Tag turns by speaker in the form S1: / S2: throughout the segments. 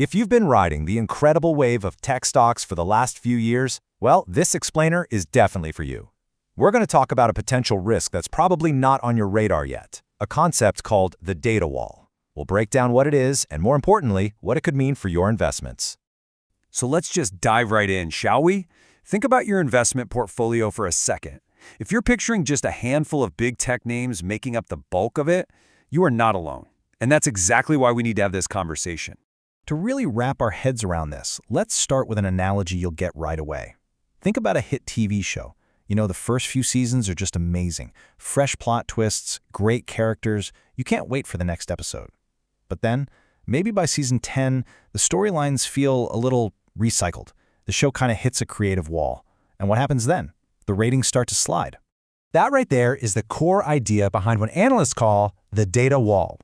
S1: If you've been riding the incredible wave of tech stocks for the last few years, well, this explainer is definitely for you. We're going to talk about a potential risk that's probably not on your radar yet, a concept called the data wall. We'll break down what it is and, more importantly, what it could mean for your investments.
S2: So let's just dive right in, shall we? Think about your investment portfolio for a second. If you're picturing just a handful of big tech names making up the bulk of it, you are not alone. And that's exactly why we need to have this conversation.
S1: To really wrap our heads around this, let's start with an analogy you'll get right away. Think about a hit TV show. You know, the first few seasons are just amazing. Fresh plot twists, great characters. You can't wait for the next episode. But then, maybe by season 10, the storylines feel a little recycled. The show kind of hits a creative wall. And what happens then? The ratings start to slide.
S3: That right there is the core idea behind what analysts call the data wall.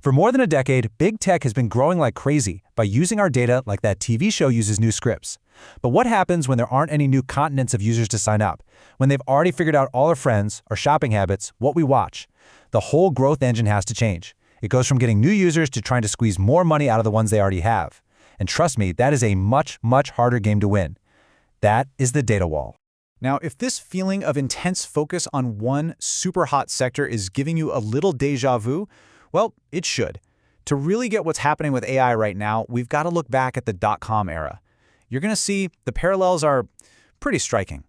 S3: For more than a decade, big tech has been growing like crazy by using our data like that TV show uses new scripts. But what happens when there aren't any new continents of users to sign up? When they've already figured out all our friends, our shopping habits, what we watch? The whole growth engine has to change. It goes from getting new users to trying to squeeze more money out of the ones they already have. And trust me, that is a much, much harder game to win. That is the data wall.
S4: Now, if this feeling of intense focus on one super hot sector is giving you a little déjà vu, well, it should. To really get what's happening with AI right now, we've got to look back at the dot-com era. You're going to see the parallels are pretty striking.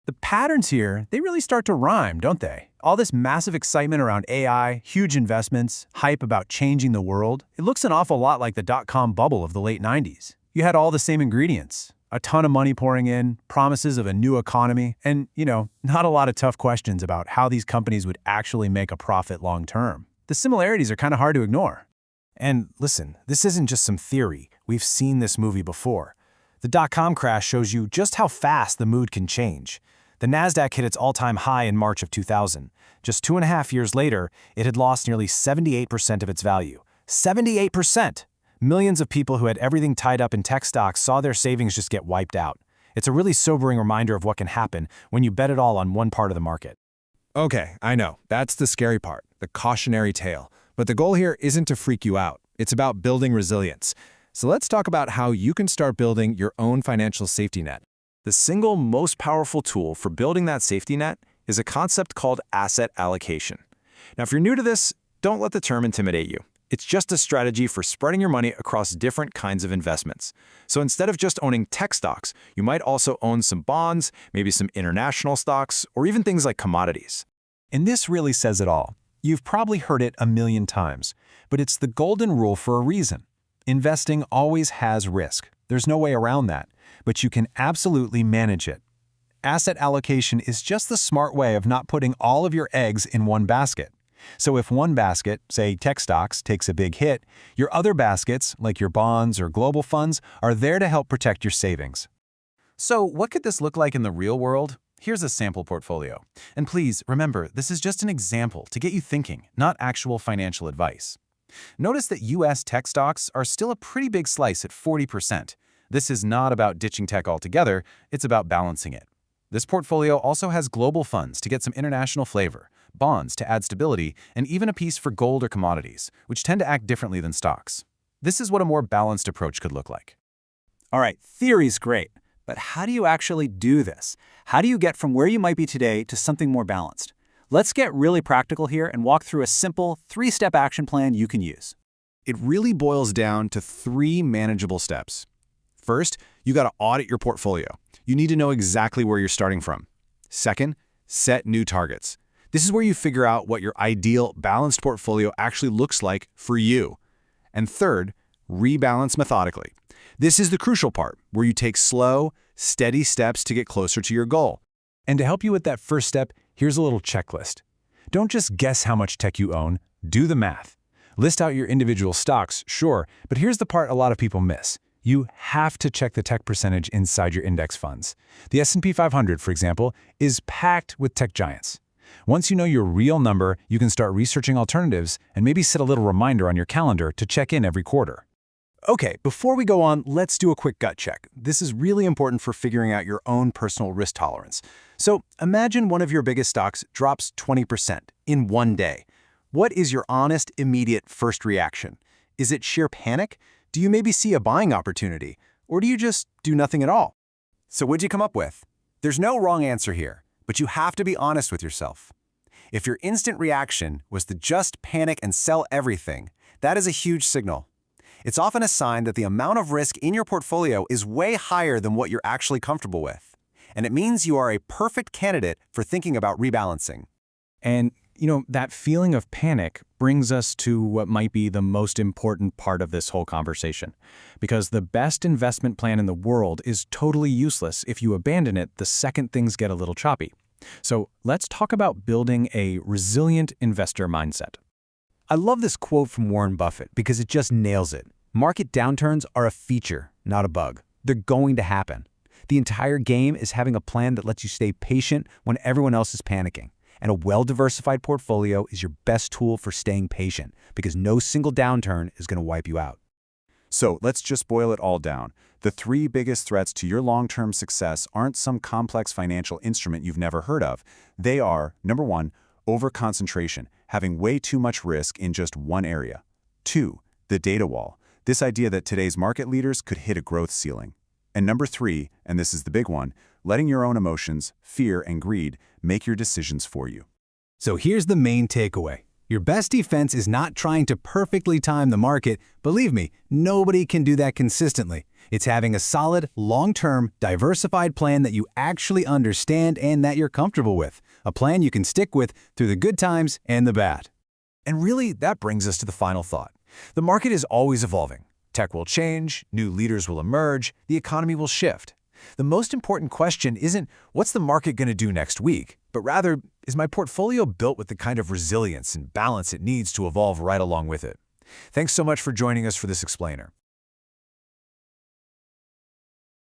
S3: The patterns here, they really start to rhyme, don't they? All this massive excitement around AI, huge investments, hype about changing the world. It looks an awful lot like the dot-com bubble of the late 90s. You had all the same ingredients. A ton of money pouring in, promises of a new economy, and, not a lot of tough questions about how these companies would actually make a profit long term. The similarities are kind of hard to ignore.
S1: And listen, this isn't just some theory. We've seen this movie before. The dot-com crash shows you just how fast the mood can change. The Nasdaq hit its all-time high in March of 2000. Just 2.5 years later, it had lost nearly 78% of its value. 78%! Millions of people who had everything tied up in tech stocks saw their savings just get wiped out. It's a really sobering reminder of what can happen when you bet it all on one part of the market.
S5: Okay, I know. That's the scary part, the cautionary tale. But the goal here isn't to freak you out. It's about building resilience. So let's talk about how you can start building your own financial safety net.
S2: The single most powerful tool for building that safety net is a concept called asset allocation. Now, if you're new to this, don't let the term intimidate you. It's just a strategy for spreading your money across different kinds of investments. So instead of just owning tech stocks, you might also own some bonds, maybe some international stocks, or even things like commodities.
S3: And this really says it all. You've probably heard it a million times, but it's the golden rule for a reason. Investing always has risk. There's no way around that, but you can absolutely manage it. Asset allocation is just the smart way of not putting all of your eggs in one basket. So if one basket, say tech stocks, takes a big hit, your other baskets, like your bonds or global funds, are there to help protect your savings.
S6: So what could this look like in the real world? Here's a sample portfolio. And please, remember, this is just an example to get you thinking, not actual financial advice. Notice that US tech stocks are still a pretty big slice at 40%. This is not about ditching tech altogether, it's about balancing it. This portfolio also has global funds to get some international flavor, bonds to add stability, and even a piece for gold or commodities, which tend to act differently than stocks. This is what a more balanced approach could look like.
S4: All right, theory's great, but how do you actually do this? How do you get from where you might be today to something more balanced? Let's get really practical here and walk through a simple 3-step action plan you can use.
S5: It really boils down to 3 manageable steps. First, you got to audit your portfolio. You need to know exactly where you're starting from. Second, set new targets. This is where you figure out what your ideal balanced portfolio actually looks like for you. And third, rebalance methodically. This is the crucial part, where you take slow, steady steps to get closer to your goal.
S3: And to help you with that first step, here's a little checklist. Don't just guess how much tech you own, do the math. List out your individual stocks, sure, but here's the part a lot of people miss. You have to check the tech percentage inside your index funds. The S&P 500, for example, is packed with tech giants. Once you know your real number, you can start researching alternatives and maybe set a little reminder on your calendar to check in every quarter.
S1: Okay, before we go on, let's do a quick gut check. This is really important for figuring out your own personal risk tolerance. So imagine one of your biggest stocks drops 20% in one day. What is your honest, immediate first reaction? Is it sheer panic? Do you maybe see a buying opportunity? Or do you just do nothing at all? So what'd you come up with? There's no wrong answer here, but you have to be honest with yourself. If your instant reaction was to just panic and sell everything, that is a huge signal. It's often a sign that the amount of risk in your portfolio is way higher than what you're actually comfortable with. And it means you are a perfect candidate for thinking about rebalancing.
S6: And, that feeling of panic brings us to what might be the most important part of this whole conversation. Because the best investment plan in the world is totally useless if you abandon it the second things get a little choppy. So let's talk about building a resilient investor mindset.
S4: I love this quote from Warren Buffett because it just nails it. Market downturns are a feature, not a bug. They're going to happen. The entire game is having a plan that lets you stay patient when everyone else is panicking. And a well-diversified portfolio is your best tool for staying patient because no single downturn is going to wipe you out.
S5: So let's just boil it all down. The three biggest threats to your long-term success aren't some complex financial instrument you've never heard of. They are, number one, overconcentration, having way too much risk in just one area. 2, the data wall, this idea that today's market leaders could hit a growth ceiling. And number 3, and this is the big one, letting your own emotions, fear, and greed make your decisions for you.
S1: So here's the main takeaway. Your best defense is not trying to perfectly time the market. Believe me, nobody can do that consistently. It's having a solid, long-term, diversified plan that you actually understand and that you're comfortable with. A plan you can stick with through the good times and the bad.
S2: And really, that brings us to the final thought. The market is always evolving. Tech will change, new leaders will emerge, the economy will shift. The most important question isn't what's the market going to do next week, but rather, is my portfolio built with the kind of resilience and balance it needs to evolve right along with it? Thanks so much for joining us for this explainer.